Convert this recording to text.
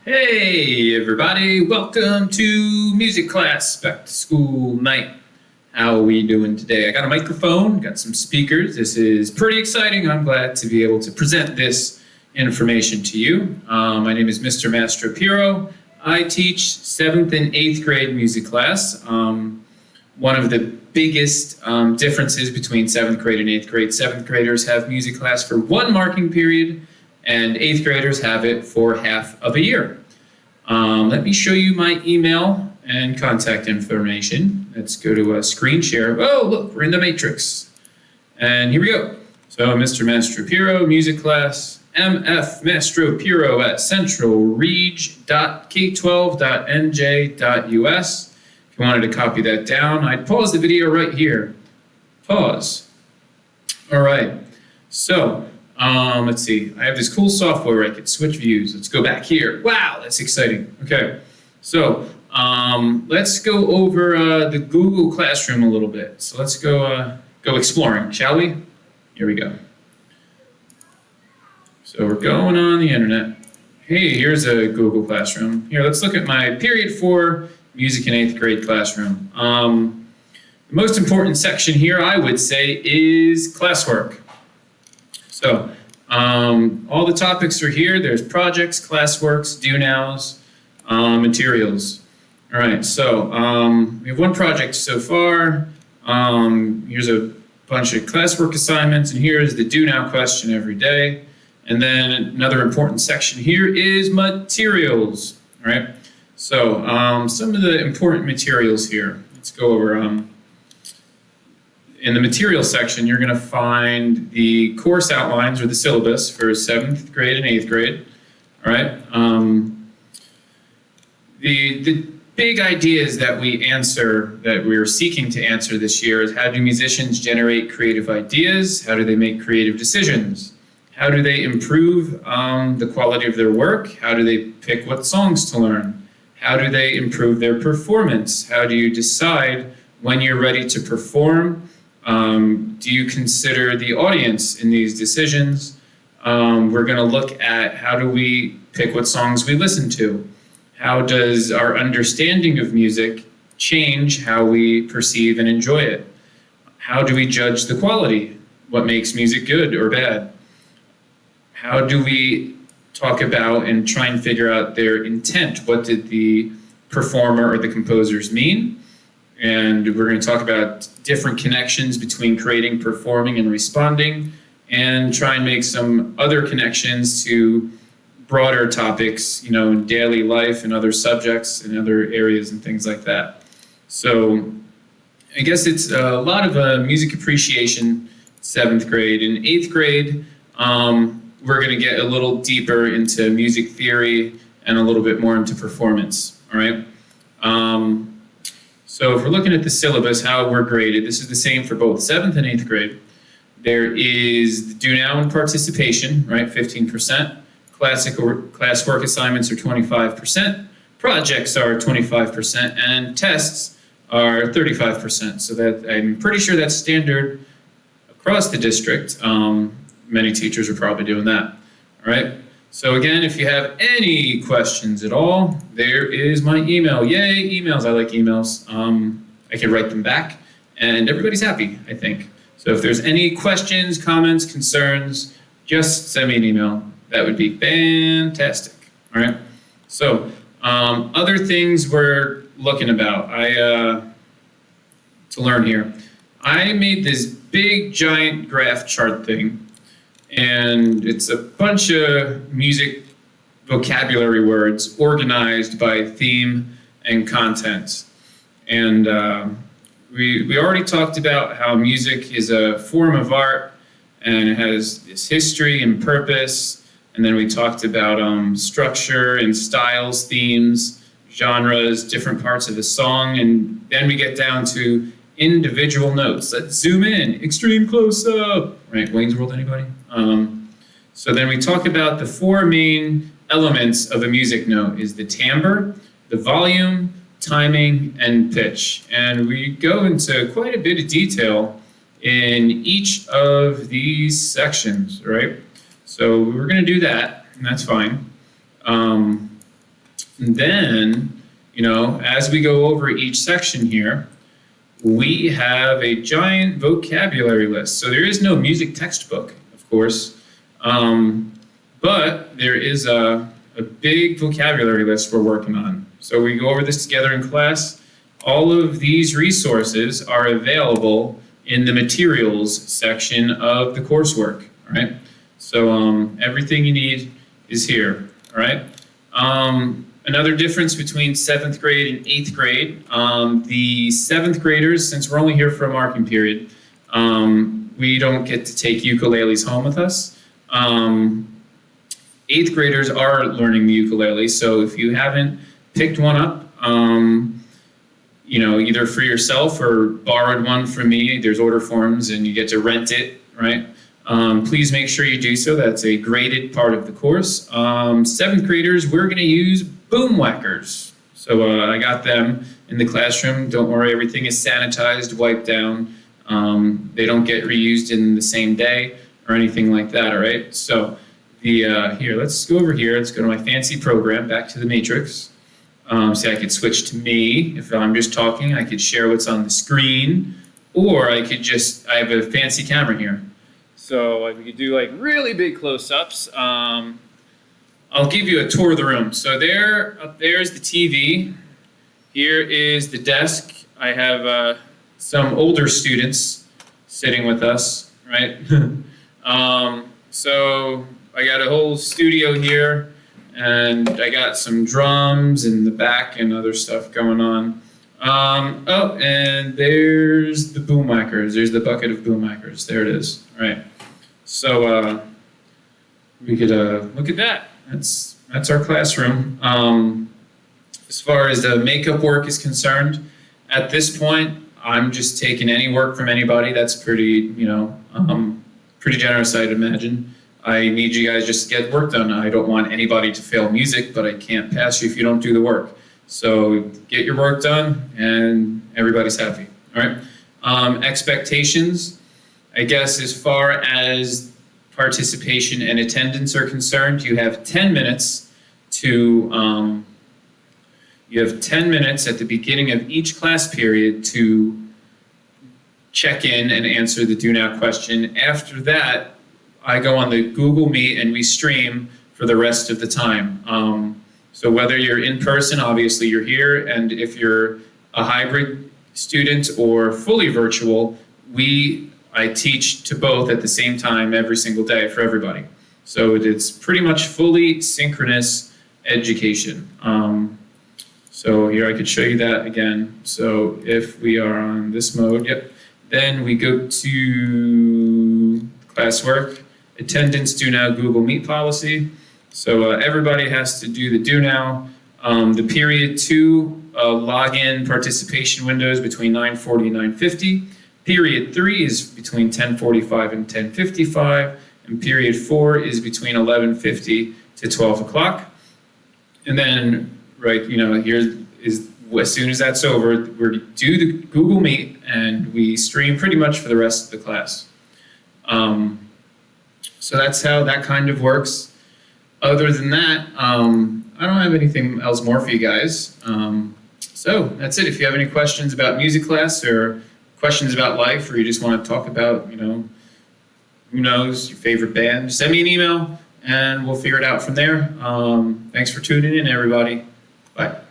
Hey everybody, welcome to music class, back to school night. How are we doing today? I got a microphone, got some speakers. This is pretty exciting. I'm glad to be able to present this information to you. My name is Mr. Mastropiro. I teach 7th and 8th grade music class. One of the biggest differences between 7th grade and 8th grade, 7th graders have music class for one marking period, and 8th graders have it for half of a year. Let me show you my email and contact information. Let's go to a screen share. Oh, look, we're in the matrix. And here we go. So Mr. Mastropiro, music class, MF Mastropiro at centralreg.k12.nj.us. If you wanted to copy that down, I'd pause the video right here. Pause. All right. So, let's see. I have this cool software where I can switch views. Let's go back here. Wow, that's exciting. Okay, so let's go over the Google Classroom a little bit. So let's go exploring, shall we? Here we go. So we're going on the internet. Hey, here's a Google Classroom. Here, let's look at my Period 4 Music in 8th grade classroom. The most important section here, I would say, is classwork. So, all the topics are here. There's projects, classworks, do-nows, materials. All right, so we have one project so far. Here's a bunch of classwork assignments, and here's the do-now question every day. And then another important section here is materials. All right, so some of the important materials here. Let's go over. In the material section, you're going to find the course outlines or the syllabus for 7th grade and 8th grade. All right. The big ideas that we're seeking to answer this year is: how do musicians generate creative ideas? How do they make creative decisions? How do they improve the quality of their work? How do they pick what songs to learn? How do they improve their performance? How do you decide when you're ready to perform? Do you consider the audience in these decisions? We're going to look at how do we pick what songs we listen to? How does our understanding of music change how we perceive and enjoy it? How do we judge the quality? What makes music good or bad? How do we talk about and try and figure out their intent? What did the performer or the composers mean? And we're going to talk about different connections between creating, performing, and responding, and try and make some other connections to broader topics, in daily life and other subjects and other areas and things like that. So I guess it's a lot of music appreciation, 7th grade. In 8th grade, we're going to get a little deeper into music theory and a little bit more into performance, all right? So if we're looking at the syllabus, how we're graded, this is the same for both 7th and 8th grade. There is the do now and participation, right, 15%. Classwork assignments are 25%. Projects are 25%, and tests are 35%. So that, I'm pretty sure that's standard across the district. Many teachers are probably doing that, all right? So again, if you have any questions at all, there is my email. Yay, emails. I like emails. I can write them back, and everybody's happy, I think. So if there's any questions, comments, concerns, just send me an email. That would be fantastic, all right? So other things we're looking about to learn here. I made this big, giant graph chart thing, and it's a bunch of music vocabulary words organized by theme and content. And we already talked about how music is a form of art and it has this history and purpose. And then we talked about structure and styles, themes, genres, different parts of the song. And then we get down to individual notes. Let's zoom in, extreme close up, right? Wayne's World, anybody? So then we talk about the four main elements of a music note is the timbre, the volume, timing, and pitch. And we go into quite a bit of detail in each of these sections, right? So we're going to do that, and that's fine. And then, as we go over each section here, we have a giant vocabulary list. So there is no music textbook, of course, but there is a big vocabulary list we're working on. So we go over this together in class. All of these resources are available in the materials section of the coursework, all right? So everything you need is here, all right? Another difference between 7th grade and 8th grade, the 7th graders, since we're only here for a marking period, we don't get to take ukuleles home with us. 8th graders are learning the ukulele, so if you haven't picked one up, either for yourself or borrowed one from me, there's order forms and you get to rent it, right? Please make sure you do so. That's a graded part of the course. 7th graders, we're going to use boom whackers. So I got them in the classroom. Don't worry, everything is sanitized, wiped down. They don't get reused in the same day or anything like that, all right? So here, let's go over here. Let's go to my fancy program, back to the matrix. So I could switch to me. If I'm just talking, I could share what's on the screen, or I have a fancy camera here. So we could do like really big close-ups. I'll give you a tour of the room. So up there is the TV. Here is the desk. I have some older students sitting with us, right? So I got a whole studio here, and I got some drums in the back and other stuff going on. And there's the boom whackers. There's the bucket of boom whackers. There it is. All right. So we could look at that. That's our classroom. As far as the makeup work is concerned, at this point, I'm just taking any work from anybody. That's pretty generous, I'd imagine. I need you guys just to get work done. I don't want anybody to fail music, but I can't pass you if you don't do the work. So get your work done, and everybody's happy. All right. Expectations, I guess, as far as participation and attendance are concerned, you have 10 minutes at the beginning of each class period to check in and answer the do now question. After that, I go on the Google Meet and we stream for the rest of the time. So whether you're in person, obviously you're here, and if you're a hybrid student or fully virtual, I teach to both at the same time every single day for everybody. So it's pretty much fully synchronous education. So here I could show you that again. So if we are on this mode, then we go to classwork, attendance, do now, Google Meet policy. So everybody has to do the do now. The period 2 login participation windows between 9:40 and 9:50. Period 3 is between 10:45 and 10:55, and period 4 is between 11:50 to 12 o'clock. And then, here is, as soon as that's over, we do the Google Meet and we stream pretty much for the rest of the class. So that's how that kind of works. Other than that, I don't have anything else more for you guys. So that's it. If you have any questions about music class or questions about life, or you just want to talk about, who knows, your favorite band, just send me an email and we'll figure it out from there. Thanks for tuning in, everybody. Bye.